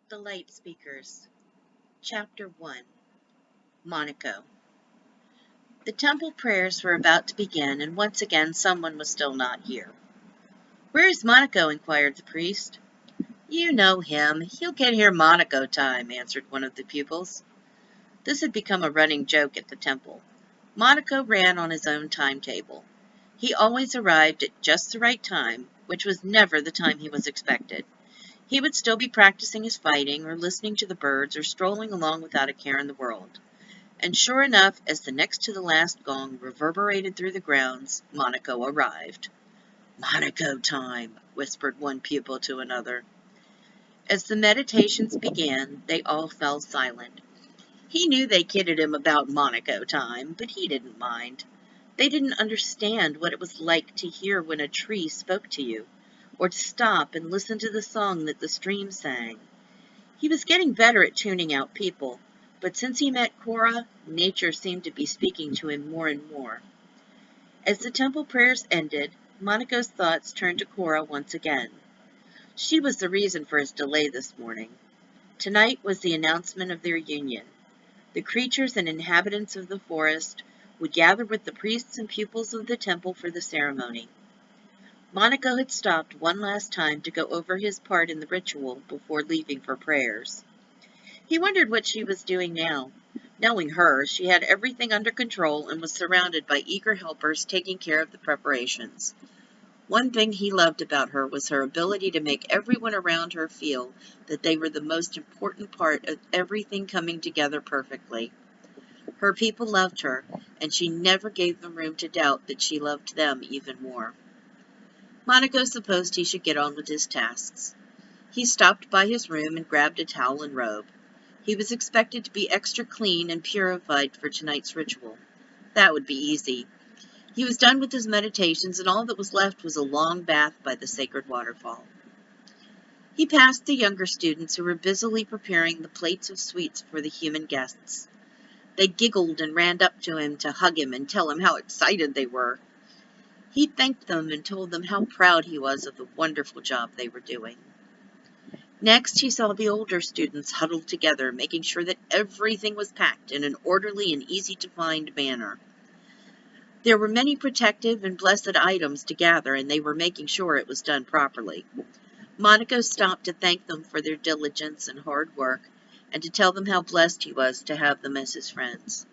The Light Speakers. Chapter 1. Monico. The temple prayers were about to begin, and once again someone was still not here. "Where is Monico?" inquired the priest. "You know him. He'll get here Monico time," answered one of the pupils. This had become a running joke at the temple. Monico ran on his own timetable. He always arrived at just the right time, which was never the time he was expected. He would still be practicing his fighting, or listening to the birds, or strolling along without a care in the world. And sure enough, as the next to the last gong reverberated through the grounds, Monico arrived. "Monico time," whispered one pupil to another. As the meditations began, they all fell silent. He knew they kidded him about Monico time, but he didn't mind. They didn't understand what it was like to hear when a tree spoke to you, or to stop and listen to the song that the stream sang. He was getting better at tuning out people, but since he met Cora, nature seemed to be speaking to him more and more. As the temple prayers ended, Monico's thoughts turned to Cora once again. She was the reason for his delay this morning. Tonight was the announcement of their union. The creatures and inhabitants of the forest would gather with the priests and pupils of the temple for the ceremony. Monico had stopped one last time to go over his part in the ritual before leaving for prayers. He wondered what she was doing now. Knowing her, she had everything under control and was surrounded by eager helpers taking care of the preparations. One thing he loved about her was her ability to make everyone around her feel that they were the most important part of everything coming together perfectly. Her people loved her, and she never gave them room to doubt that she loved them even more. Monico supposed he should get on with his tasks. He stopped by his room and grabbed a towel and robe. He was expected to be extra clean and purified for tonight's ritual. That would be easy. He was done with his meditations, and all that was left was a long bath by the sacred waterfall. He passed the younger students who were busily preparing the plates of sweets for the human guests. They giggled and ran up to him to hug him and tell him how excited they were. He thanked them and told them how proud he was of the wonderful job they were doing. Next, he saw the older students huddled together, making sure that everything was packed in an orderly and easy-to-find manner. There were many protective and blessed items to gather, and they were making sure it was done properly. Monico stopped to thank them for their diligence and hard work, and to tell them how blessed he was to have them as his friends.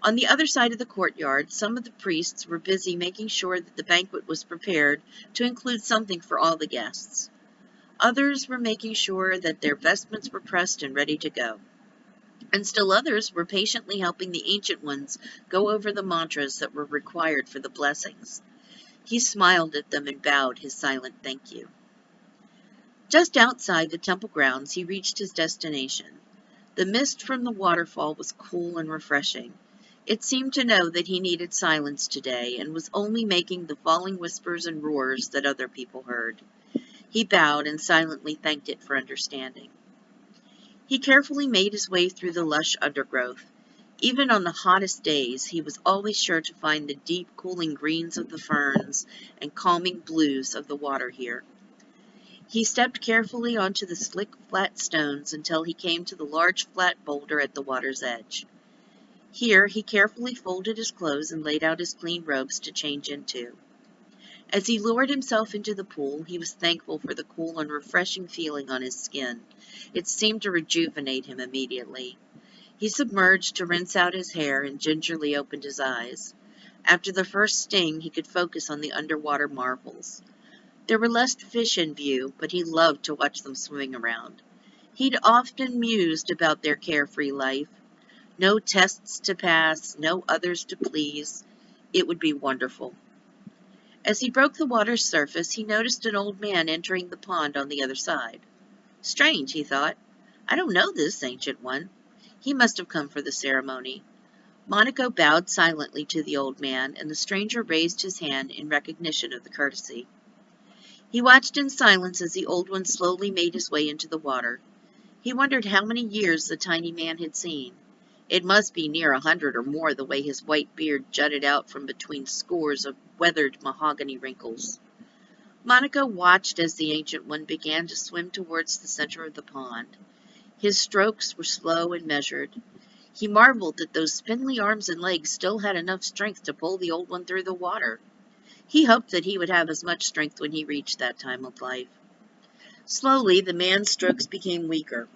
On the other side of the courtyard, some of the priests were busy making sure that the banquet was prepared to include something for all the guests. Others were making sure that their vestments were pressed and ready to go. And still others were patiently helping the ancient ones go over the mantras that were required for the blessings. He smiled at them and bowed his silent thank you. Just outside the temple grounds, he reached his destination. The mist from the waterfall was cool and refreshing. It seemed to know that he needed silence today, and was only making the falling whispers and roars that other people heard. He bowed and silently thanked it for understanding. He carefully made his way through the lush undergrowth. Even on the hottest days, he was always sure to find the deep, cooling greens of the ferns and calming blues of the water here. He stepped carefully onto the slick, flat stones until he came to the large, flat boulder at the water's edge. Here, he carefully folded his clothes and laid out his clean robes to change into. As he lowered himself into the pool, he was thankful for the cool and refreshing feeling on his skin. It seemed to rejuvenate him immediately. He submerged to rinse out his hair and gingerly opened his eyes. After the first sting, he could focus on the underwater marvels. There were less fish in view, but he loved to watch them swimming around. He'd often mused about their carefree life. No tests to pass, no others to please. It would be wonderful. As he broke the water's surface, he noticed an old man entering the pond on the other side. Strange, he thought. I don't know this ancient one. He must have come for the ceremony. Monico bowed silently to the old man, and the stranger raised his hand in recognition of the courtesy. He watched in silence as the old one slowly made his way into the water. He wondered how many years the tiny man had seen. It must be near 100 or more, the way his white beard jutted out from between scores of weathered mahogany wrinkles. Monico watched as the Ancient One began to swim towards the center of the pond. His strokes were slow and measured. He marveled that those spindly arms and legs still had enough strength to pull the Old One through the water. He hoped that he would have as much strength when he reached that time of life. Slowly, the man's strokes became weaker.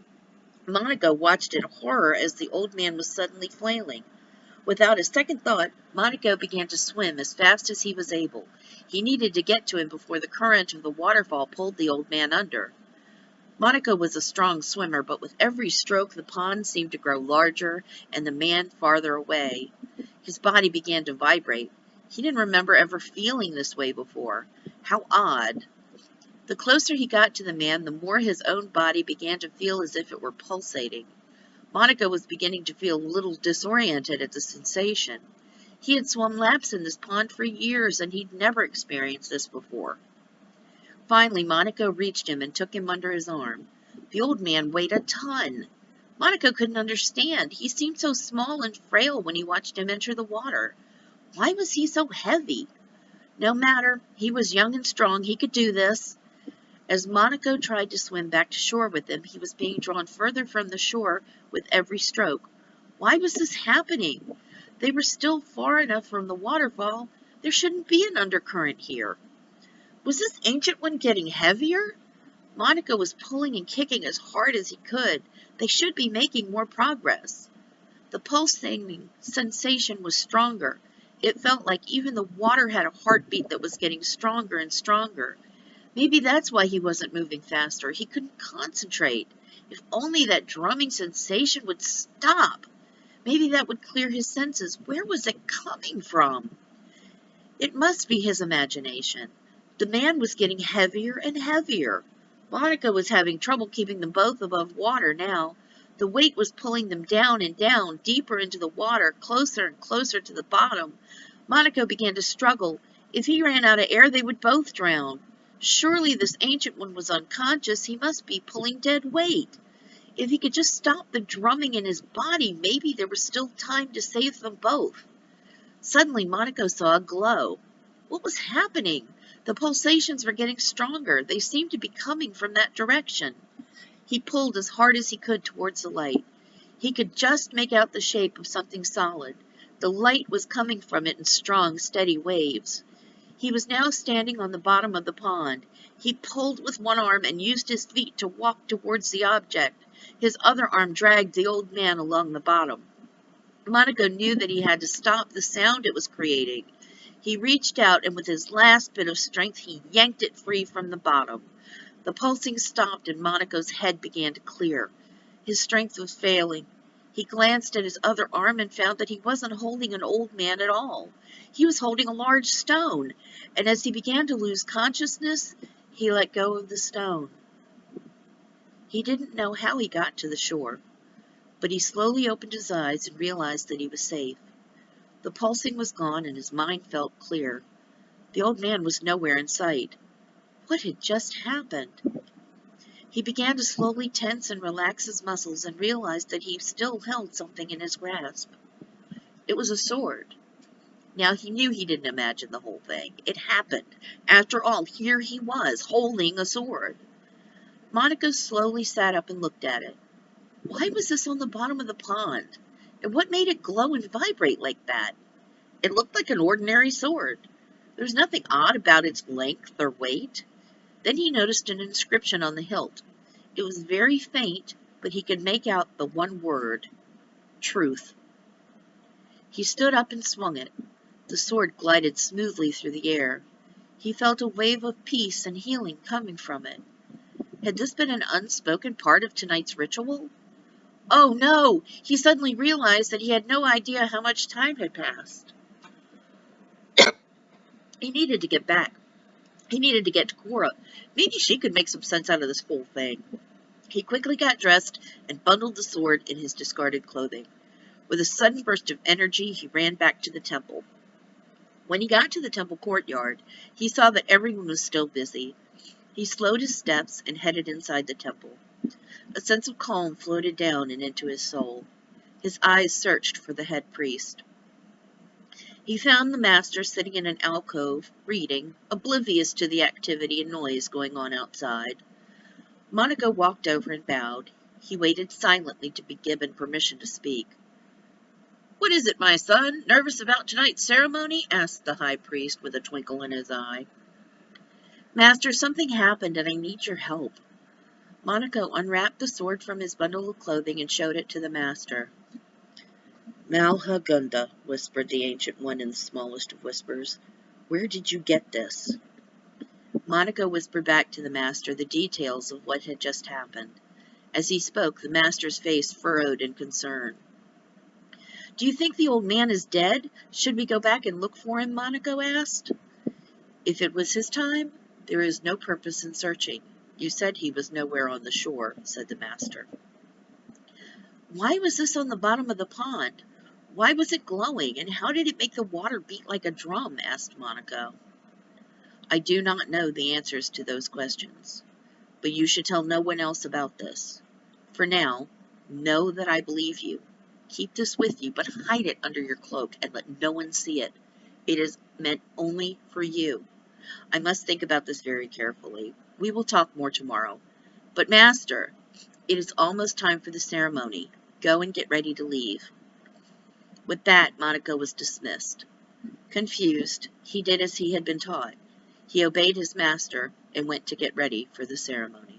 Monica watched in horror as the old man was suddenly flailing. Without a second thought, Monico began to swim as fast as he was able. He needed to get to him before the current of the waterfall pulled the old man under. Monico was a strong swimmer, but with every stroke the pond seemed to grow larger and the man farther away. His body began to vibrate. He didn't remember ever feeling this way before. How odd. The closer he got to the man, the more his own body began to feel as if it were pulsating. Monica was beginning to feel a little disoriented at the sensation. He had swum laps in this pond for years, and he'd never experienced this before. Finally, Monica reached him and took him under his arm. The old man weighed a ton. Monica couldn't understand. He seemed so small and frail when he watched him enter the water. Why was he so heavy? No matter. He was young and strong. He could do this. As Monica tried to swim back to shore with him, he was being drawn further from the shore with every stroke. Why was this happening? They were still far enough from the waterfall. There shouldn't be an undercurrent here. Was this Ancient One getting heavier? Monica was pulling and kicking as hard as he could. They should be making more progress. The pulsating sensation was stronger. It felt like even the water had a heartbeat that was getting stronger and stronger. Maybe that's why he wasn't moving faster. He couldn't concentrate. If only that drumming sensation would stop. Maybe that would clear his senses. Where was it coming from? It must be his imagination. The man was getting heavier and heavier. Monica was having trouble keeping them both above water now. The weight was pulling them down and down, deeper into the water, closer and closer to the bottom. Monica began to struggle. If he ran out of air, they would both drown. Surely this Ancient One was unconscious. He must be pulling dead weight. If he could just stop the drumming in his body, maybe there was still time to save them both. Suddenly, Monica saw a glow. What was happening? The pulsations were getting stronger. They seemed to be coming from that direction. He pulled as hard as he could towards the light. He could just make out the shape of something solid. The light was coming from it in strong, steady waves. He was now standing on the bottom of the pond. He pulled with one arm and used his feet to walk towards the object. His other arm dragged the old man along the bottom. Monica knew that he had to stop the sound it was creating. He reached out, and with his last bit of strength, he yanked it free from the bottom. The pulsing stopped, and Monico's head began to clear. His strength was failing. He glanced at his other arm and found that he wasn't holding an old man at all. He was holding a large stone, and as he began to lose consciousness, he let go of the stone. He didn't know how he got to the shore, but he slowly opened his eyes and realized that he was safe. The pulsing was gone, and his mind felt clear. The old man was nowhere in sight. What had just happened? He began to slowly tense and relax his muscles and realized that he still held something in his grasp. It was a sword. Now he knew he didn't imagine the whole thing. It happened. After all, here he was, holding a sword. Monica slowly sat up and looked at it. Why was this on the bottom of the pond? And what made it glow and vibrate like that? It looked like an ordinary sword. There was nothing odd about its length or weight. Then he noticed an inscription on the hilt. It was very faint, but he could make out the one word, truth. He stood up and swung it. The sword glided smoothly through the air. He felt a wave of peace and healing coming from it. Had this been an unspoken part of tonight's ritual? Oh no! He suddenly realized that he had no idea how much time had passed. He needed to get back. He needed to get to Cora. Maybe she could make some sense out of this whole thing. He quickly got dressed and bundled the sword in his discarded clothing. With a sudden burst of energy, he ran back to the temple. When he got to the temple courtyard, he saw that everyone was still busy. He slowed his steps and headed inside the temple. A sense of calm floated down and into his soul. His eyes searched for the head priest. He found the master sitting in an alcove, reading, oblivious to the activity and noise going on outside. Monico walked over and bowed. He waited silently to be given permission to speak. "What is it, my son? Nervous about tonight's ceremony?" asked the high priest with a twinkle in his eye. "Master, something happened and I need your help." Monico unwrapped the sword from his bundle of clothing and showed it to the master. "Malhagunda," whispered the ancient one in the smallest of whispers. "Where did you get this?" Monico whispered back to the master the details of what had just happened. As he spoke, the master's face furrowed in concern. "Do you think the old man is dead? Should we go back and look for him?" Monico asked. "If it was his time, there is no purpose in searching. You said he was nowhere on the shore," said the master. "Why was this on the bottom of the pond? Why was it glowing, and how did it make the water beat like a drum?" asked Monico. "I do not know the answers to those questions, but you should tell no one else about this. For now, know that I believe you. Keep this with you, but hide it under your cloak and let no one see it. It is meant only for you. I must think about this very carefully. We will talk more tomorrow. But, master, it is almost time for the ceremony. Go and get ready to leave." With that, Monico was dismissed. Confused, he did as he had been taught. He obeyed his master and went to get ready for the ceremony.